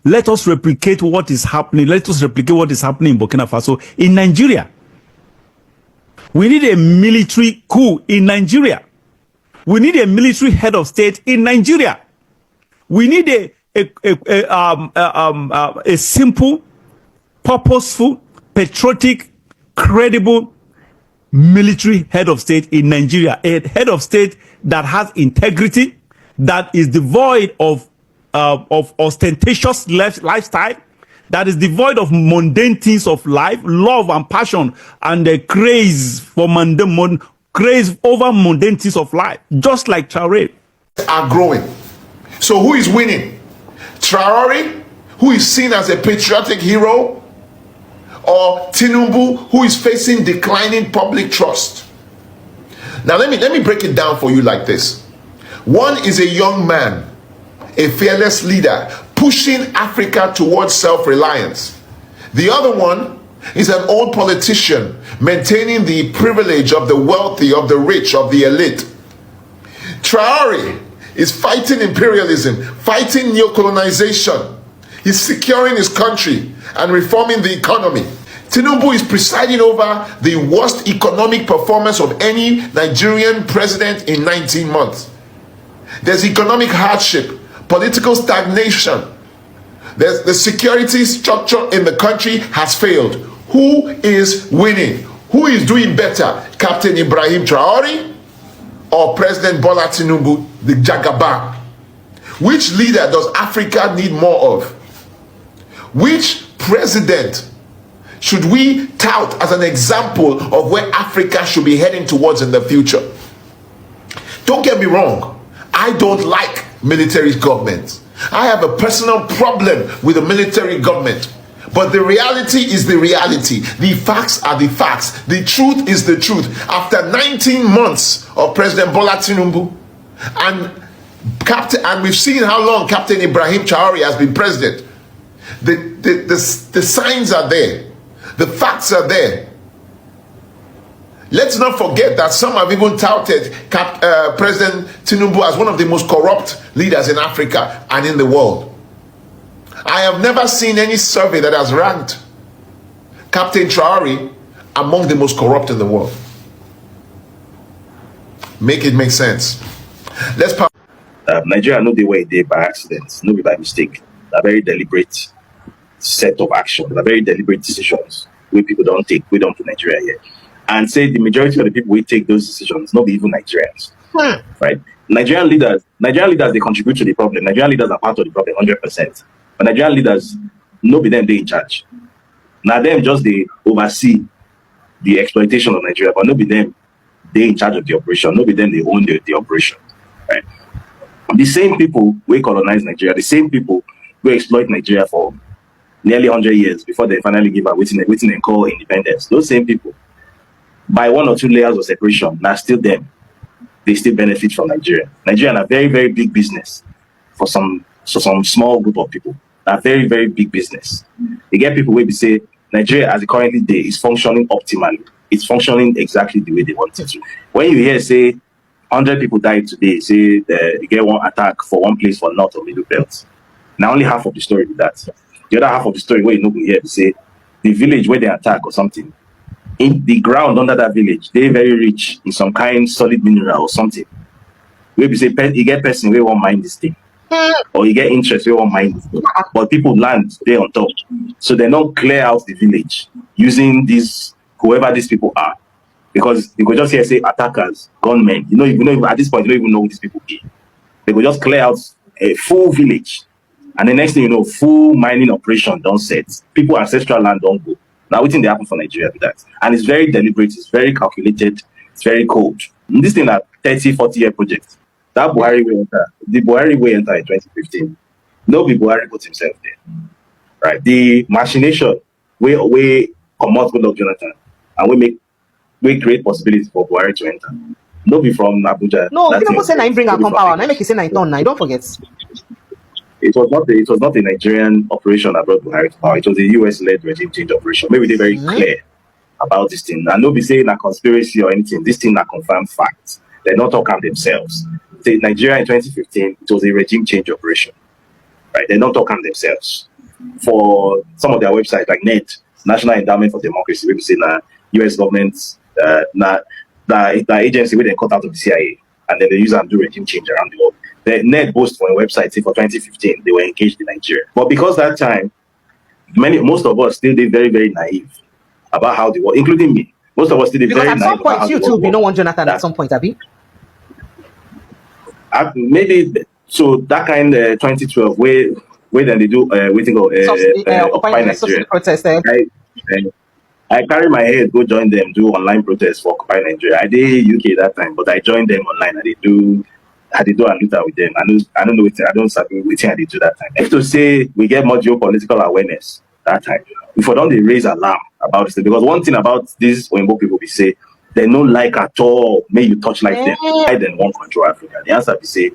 Let us replicate what is happening. Let us replicate what is happening in Burkina Faso in Nigeria. We need a military coup in Nigeria. We need a military head of state in Nigeria. We need a simple, purposeful, patriotic, credible military head of state in Nigeria. A head of state that has integrity, that is devoid of ostentatious lifestyle, that is devoid of mundane things of life, love and passion, and the craze for craze over mundane things of life, just like Traoré. Are growing. So who is winning? Traoré, who is seen as a patriotic hero, or Tinubu, who is facing declining public trust? Now let me break it down for you like this. One is a young man, a fearless leader, pushing Africa towards self-reliance. The other one is an old politician, maintaining the privilege of the wealthy, of the rich, of the elite. Traoré is fighting imperialism, fighting neo-colonization. He's securing his country and reforming the economy. Tinubu is presiding over the worst economic performance of any Nigerian president in 19 months. There's economic hardship, political stagnation. The security structure in the country has failed. Who is winning? Who is doing better? Captain Ibrahim Traore or President Bola Tinubu, the Jagaban? Which leader does Africa need more of? Which president should we tout as an example of where Africa should be heading towards in the future? Don't get me wrong, I don't like military government. I have a personal problem with the military government. But the reality is the reality. The facts are the facts. The truth is the truth. After 19 months of President Bola Tinubu, and we've seen how long Captain Ibrahim Traore has been president, the signs are there. The facts are there. Let's not forget that some have even touted President Tinubu as one of the most corrupt leaders in Africa and in the world. I have never seen any survey that has ranked Captain Traore among the most corrupt in the world. Make it make sense. Let's Nigeria know the way they by accident, no be by mistake. A very deliberate set of actions, a very deliberate decisions where people don't take, we don't put Nigeria here. And say the majority of the people we take those decisions, not even Nigerians. Right? Nigerian leaders, they contribute to the problem. Nigerian leaders are part of the problem 100%. But Nigerian leaders, no be them they in charge. Now them just they oversee the exploitation of Nigeria, but no be them they in charge of the operation. No be them they own the operation. Right? The same people we colonize Nigeria, the same people who exploit Nigeria for nearly 100 years before they finally give up waiting and call independence. Those same people, by one or two layers of separation, now still them. They still benefit from Nigeria. Nigeria is a very, very big business for some small group of people. A very, very big business. You get people where we say Nigeria as it currently day is functioning optimally. It's functioning exactly the way they want it to. When you hear say 100 people died today, say you get one attack for one place for North or Middle Belt. Now only half of the story with that. The other half of the story where you know hear say the village where they attack or something. In the ground under that village, they're very rich in some kind solid mineral or something. Where we say you get person where won't mind this thing. Or you get interest where won't mind this thing. But people land there on top. So they don't clear out the village using these whoever these people are. Because they could just here say attackers, gunmen. You know, at this point you don't even know who these people are. They could just clear out a full village. And the next thing you know, full mining operation don't set. People ancestral land don't go. Now, we think they happen for Nigeria with that. And it's very deliberate, it's very calculated, it's very cold. And this thing, a 30, 40-year project. That Buhari will enter, the Buhari will enter in 2015. Nobody Buhari put himself there. Right? The machination, we come out with Jonathan, and we create possibilities for Buhari to enter. Nobody from Abuja. No, people say I bring a power. I make it say I turn. I don't forget. It was not a Nigerian operation that brought Buhari to power. It was a US-led regime change operation. Maybe they're very clear about this thing. And nobody saying a conspiracy or anything. This thing are confirmed facts. They're not talking themselves. Say Nigeria in 2015, it was a regime change operation. Right? They're not talking themselves. for some of their websites like NED, National Endowment for Democracy, we say na US government, the agency where they cut out of the CIA, and then they use and do regime change around the world. The NED boast for a website, say for 2015, they were engaged in Nigeria. But because that time, most of us still did very, very naive about how the world, including me, most of us still did very naive. Because at some point, you too, be no one Jonathan at some point, Abi. Maybe, so that kind of 2012, where then they do, Occupy Nigeria. Protest, I carry my head, go join them, do online protests for Occupy Nigeria. I did UK that time, but I joined them online and they do a looter with them. I don't know what I don't sabi wetin I did do that time. I have to say we get more geopolitical awareness that time. Before don't they raise alarm about this thing, because one thing about these Oyinbo people, we say they don't like at all may you touch like them. I then won't control Africa. The answer we say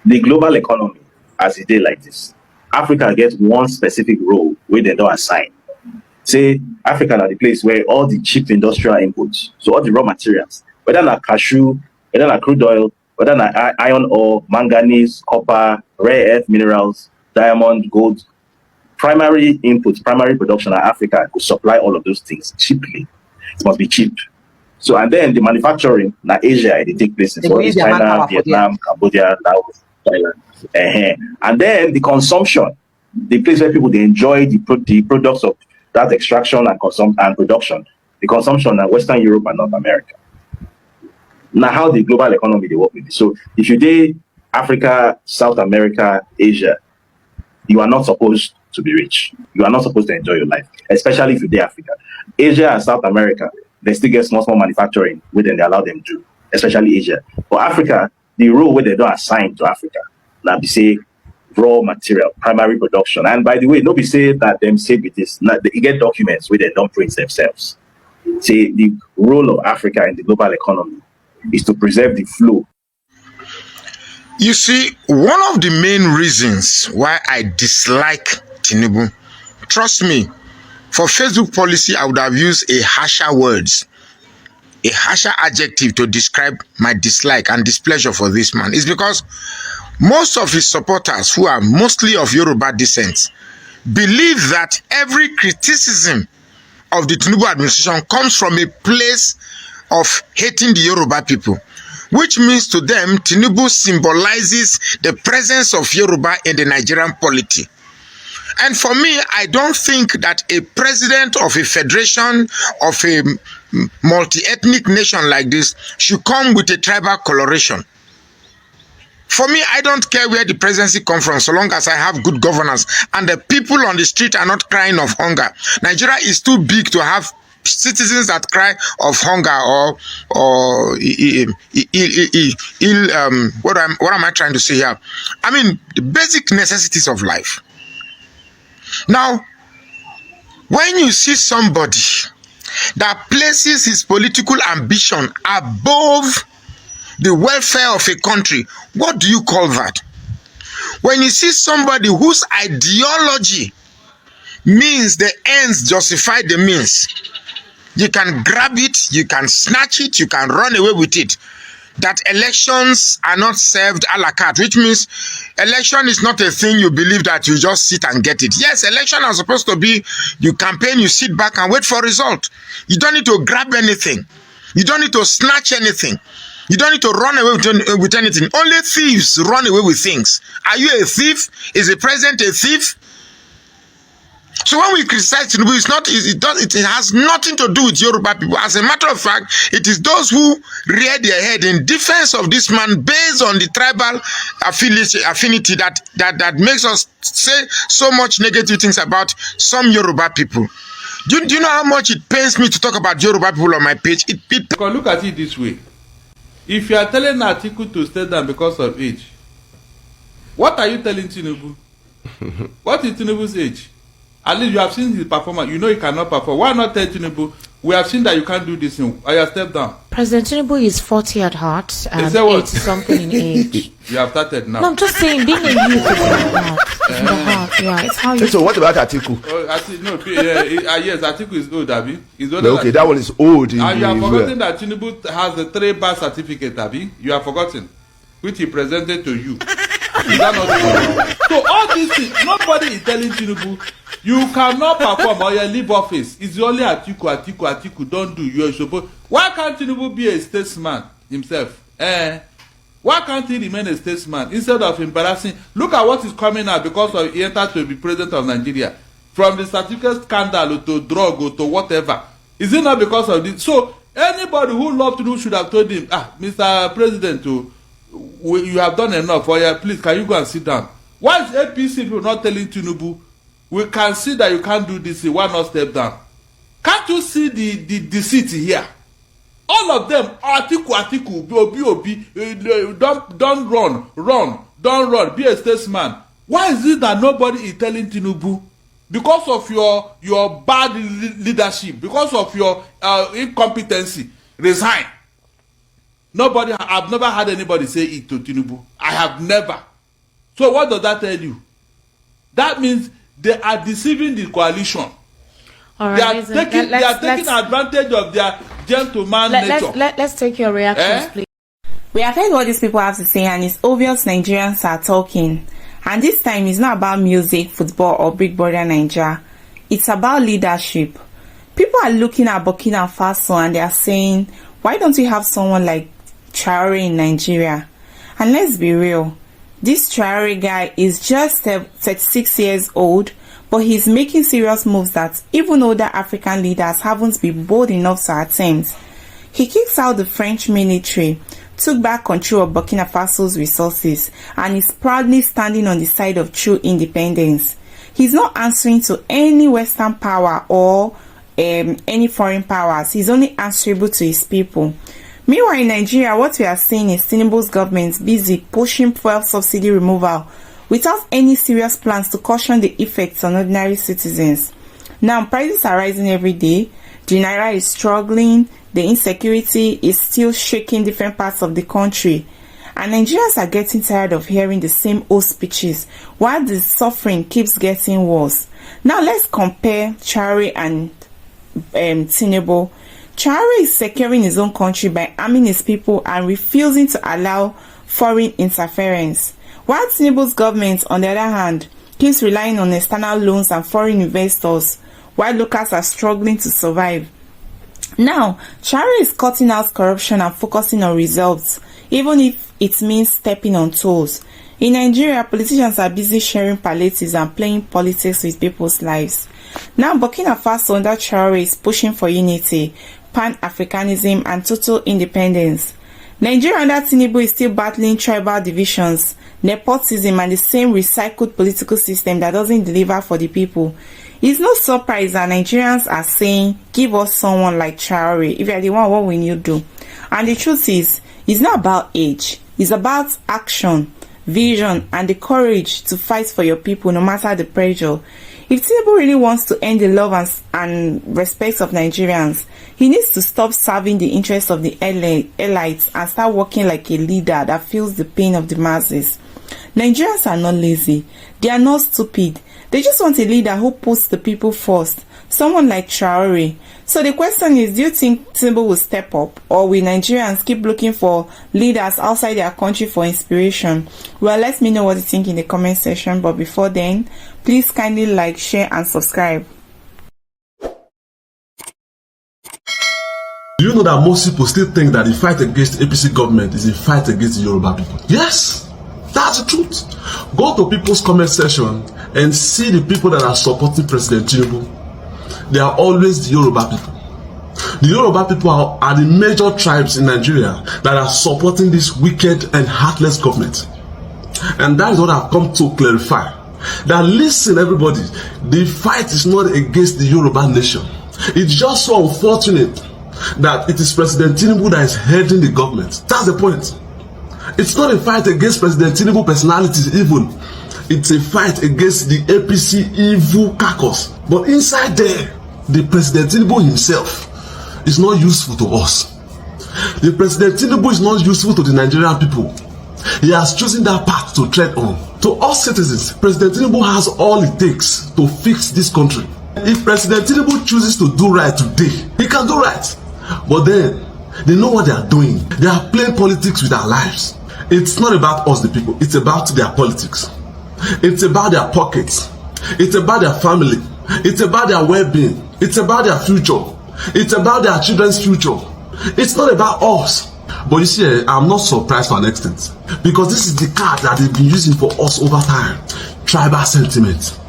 the global economy as it is like this, Africa gets one specific role where they don't assign. Say Africa are the place where all the cheap industrial inputs, so all the raw materials, whether not cashew, whether not crude oil, whether not iron ore, manganese, copper, rare earth minerals, diamond, gold, primary inputs, primary production of Africa could supply all of those things cheaply. It must be cheap. So, and then the manufacturing, now Asia, they take place in China, Vietnam, Cambodia, Laos, Thailand. And then the consumption, the place where people they enjoy the products of that extraction and production, the consumption in Western Europe and North America. Now, how the global economy they work with this. So, if you did Africa, South America, Asia, you are not supposed to be rich. You are not supposed to enjoy your life, especially if you did Africa. Asia and South America, they still get small manufacturing within they allow them to, especially Asia. For Africa, the role where they don't assign to Africa, now be say raw material, primary production. And by the way, nobody say that them say with this, they get documents where they don't print themselves. Say the role of Africa in the global economy is to preserve the flow. You see, one of the main reasons why I dislike Tinubu, trust me, for Facebook policy, I would have used a harsher words, a harsher adjective to describe my dislike and displeasure for this man. Is because most of his supporters, who are mostly of Yoruba descent, believe that every criticism of the Tinubu administration comes from a place of hating the Yoruba people, which means to them, Tinubu symbolizes the presence of Yoruba in the Nigerian polity. And for me, I don't think that a president of a federation of a multi-ethnic nation like this should come with a tribal coloration. For me, I don't care where the presidency comes from, so long as I have good governance and the people on the street are not crying of hunger. Nigeria is too big to have citizens that cry of hunger what am I trying to say here? I mean, the basic necessities of life. Now, when you see somebody that places his political ambition above the welfare of a country, what do you call that? When you see somebody whose ideology means the ends justify the means, you can grab it, you can snatch it, you can run away with it. That elections are not served a la carte, which means election is not a thing you believe that you just sit and get it. Yes, election are supposed to be, you campaign, you sit back and wait for result. You don't need to grab anything. You don't need to snatch anything. You don't need to run away with anything. Only thieves run away with things. Are you a thief? Is the president a thief? So when we criticize Tinubu, it has nothing to do with Yoruba people. As a matter of fact, it is those who rear their head in defense of this man based on the tribal affinity that makes us say so much negative things about some Yoruba people. Do you know how much it pains me to talk about Yoruba people on my page? Look at it this way. If you are telling Atiku to stay down because of age, what are you telling Tinubu? What is Tinubu's age? At least you have seen his performance. You know he cannot perform. Why not tell Tinubu, we have seen that you can't do this thing. I have stepped down. President Tinubu is 40 at heart and 80-something in age. You have started now. No, I'm just saying, being a youth is in the heart. Yeah, it's how you... So what about Atiku? Yes, Atiku is old, Abi. He's older. Okay, that one is old. And you have forgotten that Tinubu has a 3-bar certificate, Abi. You have forgotten, which he presented to you. Is that not true? So all these things, nobody is telling Tinubu, you cannot perform or you leave office. It's only Atiku, don't do. You're supposed. Why can't Tinubu be a statesman himself? Why can't he remain a statesman instead of embarrassing? Look at what is coming out because of he entered to be president of Nigeria. From the certificate scandal to drug or to whatever. Is it not because of this? So anybody who loved Tinubu should have told him, Mr. President, you have done enough. Or yeah, please, can you go and sit down? Why is APC people not telling Tinubu, we can see that you can't do this, why not step down? Can't you see the deceit here? All of them, Atiku, Obi, don't run, be a statesman. Why is it that nobody is telling Tinubu? Because of your bad leadership, because of your incompetency, resign. I've never had anybody say it to Tinubu. I have never. So what does that tell you? That means they are deceiving the coalition. All right, they are taking advantage of their gentleman nature. Let's take your reactions, please. We have heard what these people have to say, and it's obvious Nigerians are talking. And this time it's not about music, football, or Big Brother Nigeria. It's about leadership. People are looking at Burkina Faso and they are saying, why don't we have someone like Traoré in Nigeria? And let's be real, this Traoré guy is just 36 years old, but he's making serious moves that even older African leaders haven't been bold enough to attempt. He kicks out the French military, took back control of Burkina Faso's resources, and is proudly standing on the side of true independence. He's not answering to any Western power or any foreign powers. He's only answerable to his people. Meanwhile, in Nigeria, what we are seeing is Tinubu's government busy pushing fuel subsidy removal without any serious plans to caution the effects on ordinary citizens. Now, prices are rising every day. The Naira is struggling. The insecurity is still shaking different parts of the country. And Nigerians are getting tired of hearing the same old speeches while the suffering keeps getting worse. Now, let's compare Traoré and Tinubu. Traoré is securing his own country by arming his people and refusing to allow foreign interference. While Tinubu's government, on the other hand, keeps relying on external loans and foreign investors, while locals are struggling to survive. Now, Traoré is cutting out corruption and focusing on results, even if it means stepping on toes. In Nigeria, politicians are busy sharing palliatives and playing politics with people's lives. Now, Burkina Faso under Traoré is pushing for unity, Pan-Africanism, and total independence. Nigeria under Tinubu is still battling tribal divisions, nepotism, and the same recycled political system that doesn't deliver for the people. It's no surprise that Nigerians are saying, give us someone like Traoré. If you're the one, what will you do? And the truth is, it's not about age. It's about action, vision, and the courage to fight for your people no matter the pressure. If Tinubu really wants to earn the love and respect of Nigerians, he needs to stop serving the interests of the elites and start working like a leader that feels the pain of the masses. Nigerians are not lazy. They are not stupid. They just want a leader who puts the people first. Someone like Traoré. So the question is, do you think Tinubu will step up, or will Nigerians keep looking for leaders outside their country for inspiration? Well, let me know what you think in the comment section. But before then, please kindly like, share, and subscribe. Do you know that most people still think that the fight against the APC government is a fight against the Yoruba people? Yes, that's the truth. Go to people's comment section and see the people that are supporting President Tinubu. They are always the Yoruba people. The Yoruba people are the major tribes in Nigeria that are supporting this wicked and heartless government. And that is what I've come to clarify. That listen, everybody, the fight is not against the Yoruba nation. It's just so unfortunate that it is President Tinubu that is heading the government. That's the point. It's not a fight against President Tinubu personalities even. It's a fight against the APC evil carcass. But inside there, the President Tinubu himself is not useful to us. The President Tinubu is not useful to the Nigerian people. He has chosen that path to tread on. To us citizens, President Tinubu has all it takes to fix this country. If President Tinubu chooses to do right today, he can do right. But then, they know what they are doing. They are playing politics with our lives. It's not about us, the people. It's about their politics. It's about their pockets. It's about their family. It's about their well-being. It's about their future. It's about their children's future. It's not about us. But you see, I'm not surprised to an extent, because this is the card that they've been using for us over time. Tribal sentiment.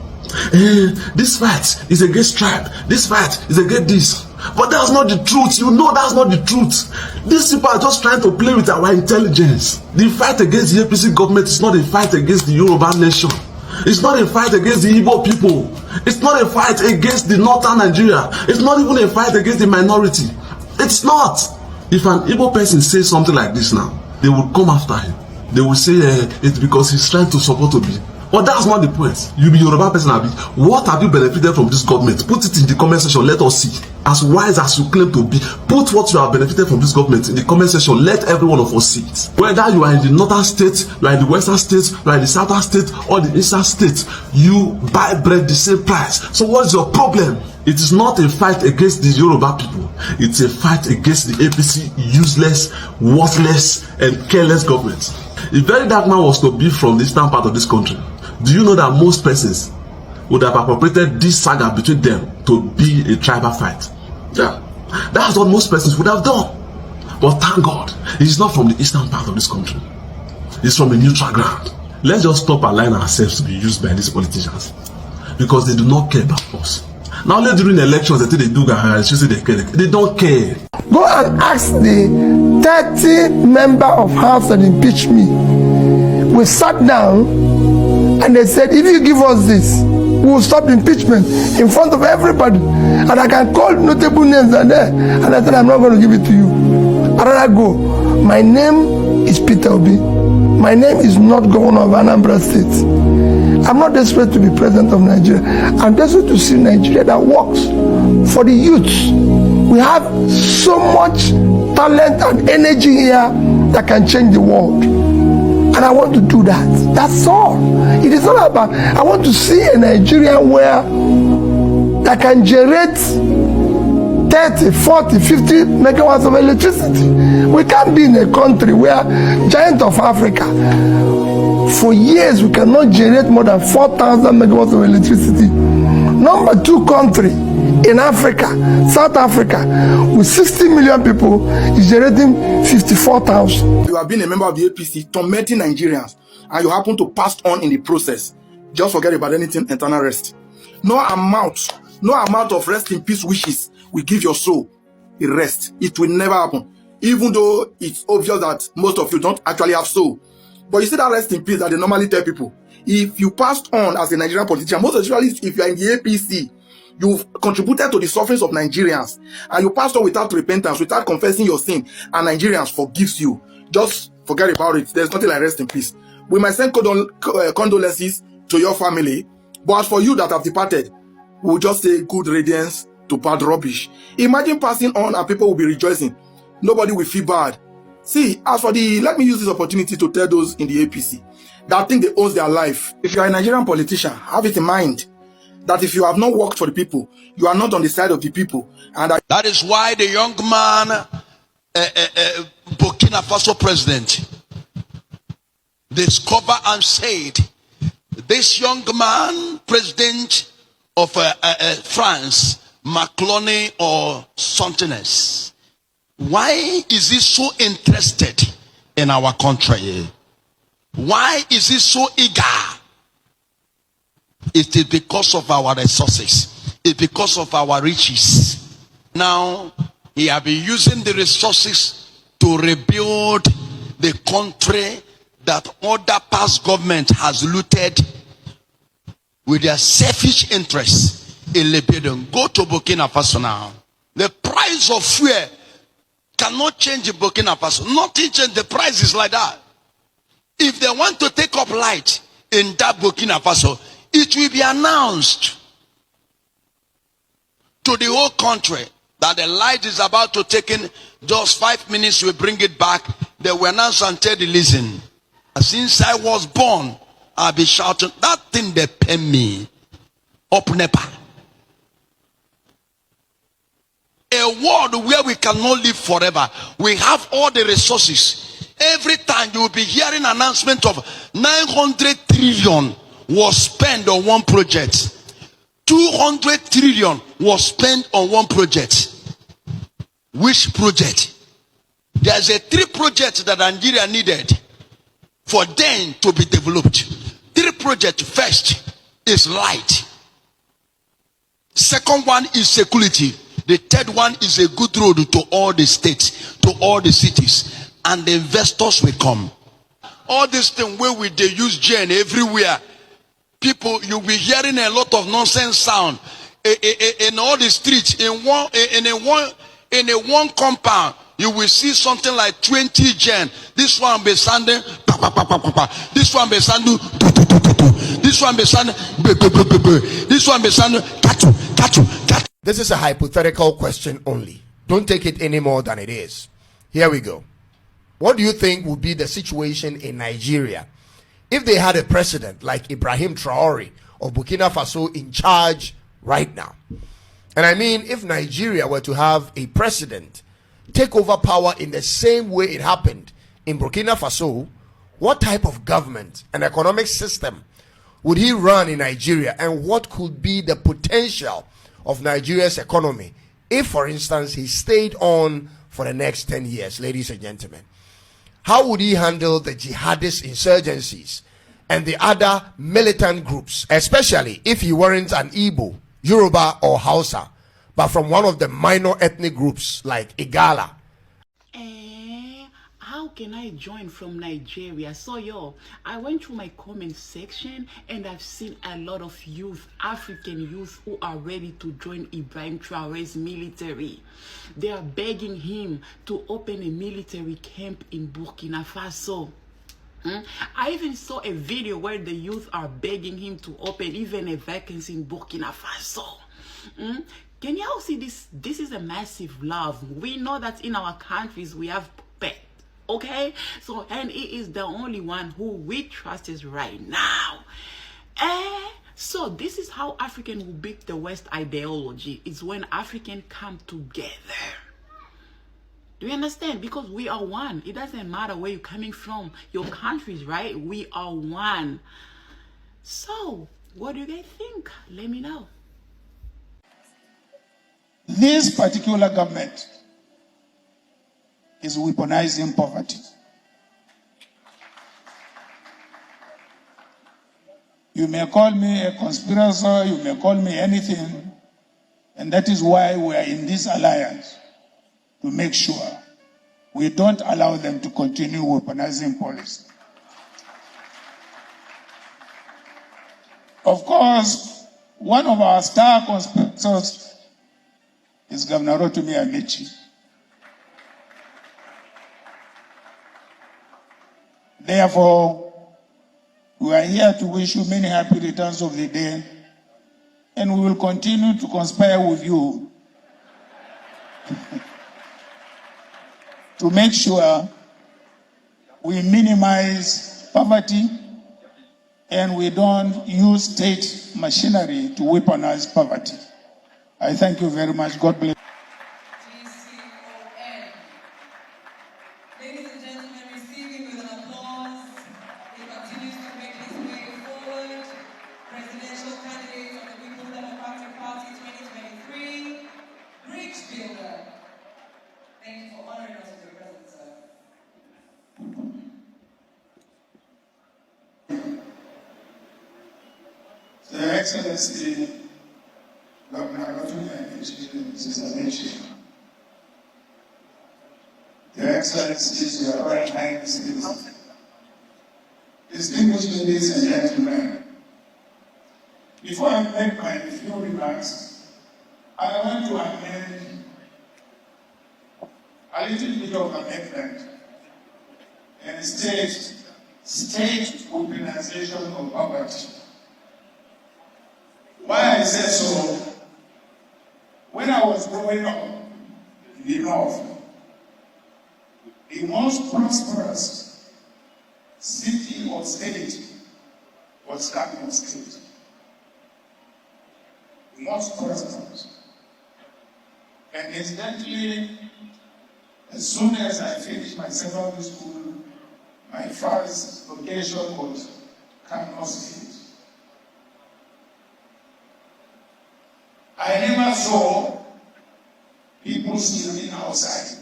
This fight is against tribe. This fight is against this. But that's not the truth. You know that's not the truth. These people are just trying to play with our intelligence. The fight against the APC government is not a fight against the Yoruba nation. It's not a fight against the Igbo people. It's not a fight against the northern Nigeria. It's not even a fight against the minority. It's not. If an Igbo person says something like this now, they will come after him. They will say it's because he's trying to support Obi. But that's not the point. You be Yoruba person, Abi. What have you benefited from this government? Put it in the comment section. Let us see. As wise as you claim to be, put what you have benefited from this government in the comment section. Let every one of us see it. Whether you are in the northern state, you are in the western state, you are in the southern state, or the eastern state, you buy bread the same price. So what's your problem? It is not a fight against the Yoruba people. It's a fight against the APC useless, worthless, and careless government. If very dark man was to be from the eastern part of this country, do you know that most persons would have appropriated this saga between them to be a tribal fight? Yeah, that's what most persons would have done. But thank God, he's not from the eastern part of this country. He's from a neutral ground. Let's just stop allowing ourselves to be used by these politicians, because they do not care about us. Now, only during the elections that they do they don't care. Go and ask the 30 member of House that impeached me. We sat down and they said, if you give us this, we will stop impeachment in front of everybody. And I can call notable names are there. And I said, I'm not going to give it to you. I'd rather go. My name is Peter Obi. My name is not Governor of Anambra State. I'm not desperate to be president of Nigeria. I'm desperate to see Nigeria that works for the youth. We have so much talent and energy here that can change the world. And I want to do that. That's all. It is not about, I want to see a Nigeria where that can generate 30, 40, 50 megawatts of electricity. We can't be in a country where, giant of Africa, for years we cannot generate more than 4,000 megawatts of electricity. Number 2 country in Africa, South Africa, with 60 million people, is generating 54,000. You have been a member of the APC tormenting Nigerians, and you happen to pass on in the process. Just forget about anything internal rest. No amount of rest in peace wishes will give your soul a rest. It will never happen. Even though it's obvious that most of you don't actually have soul. But you see that rest in peace that they normally tell people. If you passed on as a Nigerian politician, most especially if you are in the APC, you've contributed to the sufferings of Nigerians, and you passed on without repentance, without confessing your sin, and Nigerians forgives you. Just forget about it. There's nothing like rest in peace. We might send condolences to your family, but as for you that have departed, we'll just say good riddance to bad rubbish. Imagine passing on and people will be rejoicing. Nobody will feel bad. See, as for let me use this opportunity to tell those in the APC that think they owe their life. If you are a Nigerian politician, have it in mind that if you have not worked for the people, you are not on the side of the people. And that is why the young man, Burkina Faso president, discovered and said, this young man, president of France, Macron or something else, why is he so interested in our country? Why is he so eager? It is because of our resources. It's because of our riches. Now, he has been using the resources to rebuild the country that other past government has looted with their selfish interests in rebuilding. Go to Burkina Faso now. The price of fuel cannot change in Burkina Faso. Nothing change. The price is like that. If they want to take up light in that Burkina Faso, it will be announced to the whole country that the light is about to take in. Just 5 minutes, we bring it back. They will announce and tell the listen. Since I was born, I'll be shouting, that thing they pay me up Nepal. A world where we cannot live forever. We have all the resources. Every time you will be hearing announcement of 900 trillion was spent on one project. 200 trillion was spent on one project. Which project? There's a 3 projects that Nigeria needed for them to be developed. 3 projects. First is light. Second one is security. The third one is a good road to all the states, to all the cities, and the investors will come. All this thing where we they use gen everywhere. People, you'll be hearing a lot of nonsense sound in all the streets. In a one compound, you will see something like 20 gen. This one be sounding, this one be sounding, this one be sounding, this one be sounding, catch. This is a hypothetical question only. Don't take it any more than it is. Here we go. What do you think would be the situation in Nigeria if they had a president like Ibrahim Traore of Burkina Faso in charge right now? And I mean, if Nigeria were to have a president take over power in the same way it happened in Burkina Faso, what type of government and economic system would he run in Nigeria, and what could be the potential of Nigeria's economy if, for instance, he stayed on for the next 10 years, ladies and gentlemen? How would he handle the jihadist insurgencies and the other militant groups, especially if he weren't an Igbo, Yoruba, or Hausa, but from one of the minor ethnic groups like Igala? How can I join from Nigeria? So I went through my comment section and I've seen a lot of youth, African youth, who are ready to join Ibrahim Traore's military. They are begging him to open a military camp in Burkina Faso. I even saw a video where the youth are begging him to open even a vacancy in Burkina Faso. Can y'all see this? This is a massive love. We know that in our countries we have pets. Okay, so and he is the only one who we trust is right now. So this is how African will beat the West ideology. It's when African come together. Do you understand? Because we are one. It doesn't matter where you're coming from, your countries, right? We are one. So what do you guys think? Let me know. This particular government is weaponizing poverty. You may call me a conspirator, you may call me anything, and that is why we are in this alliance, to make sure we don't allow them to continue weaponizing policy. Of course, one of our star conspirators is Governor Rotimi Amici. Therefore, we are here to wish you many happy returns of the day, and we will continue to conspire with you to make sure we minimize poverty and we don't use state machinery to weaponize poverty. I thank you very much. God bless. Your Excellency, Governor Rotimi, Your Excellencies, Your Royal Highnesses, distinguished ladies and gentlemen, before I make my few remarks, I want to amend a little bit of amendment and state weaponization of poverty. Why I say so? When I was growing up in the north, the most prosperous city or state was Kano State. The most prosperous. And incidentally, as soon as I finished my secondary school, My first location was Kano State. I never saw people sleeping outside.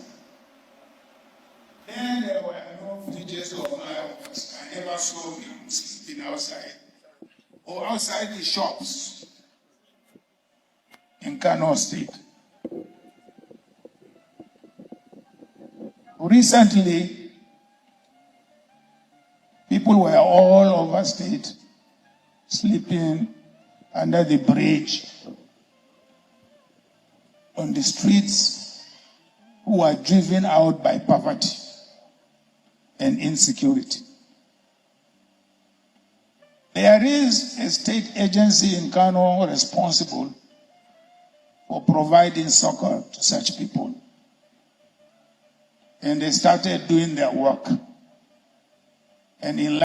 Then there were no villages of flyover. I never saw people sleeping outside or outside the shops in Kano State. Recently, people were all over state sleeping under the bridge, on the streets, who were driven out by poverty and insecurity. There is a state agency in Kano responsible for providing succor to such people. And they started doing their work. And in